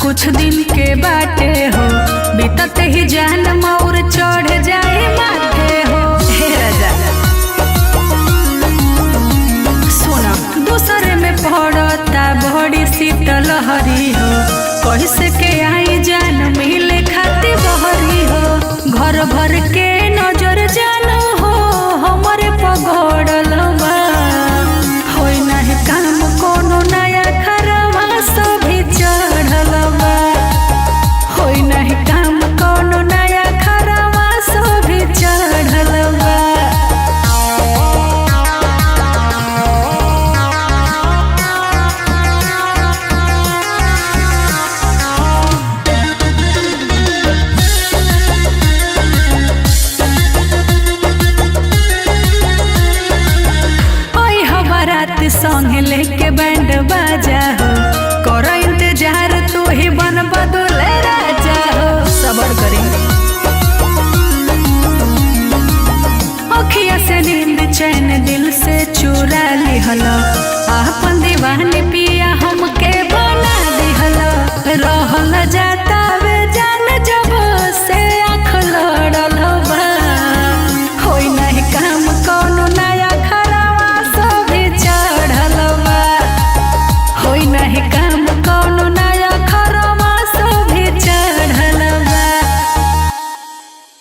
कुछ दिन के बाटे हो, बीतत ही जान मौर चढ़ जाए माथे हो। हे राजा सुना, दूसरे में पड़ता बड़ी शीतल हरी हो, कैसे के आई जान मिले खाती बहरी हो। घर भर के नजर जानो हो हमारे पगड़ल बा, होई नाही काम कोनो नया खरवा सभी चढ़ल बा, होई नाही काम कोनो नया खरवा सभी चढ़ल बा। संग लेके बैंड बाजा हो, करो इंतजार तू ही बन बदले राजा हो। सबर करी अखिया से नींद चैन दिल से चुरा लिहला, आपन दीवानी पिया हमके बना दिहला। रहल जाता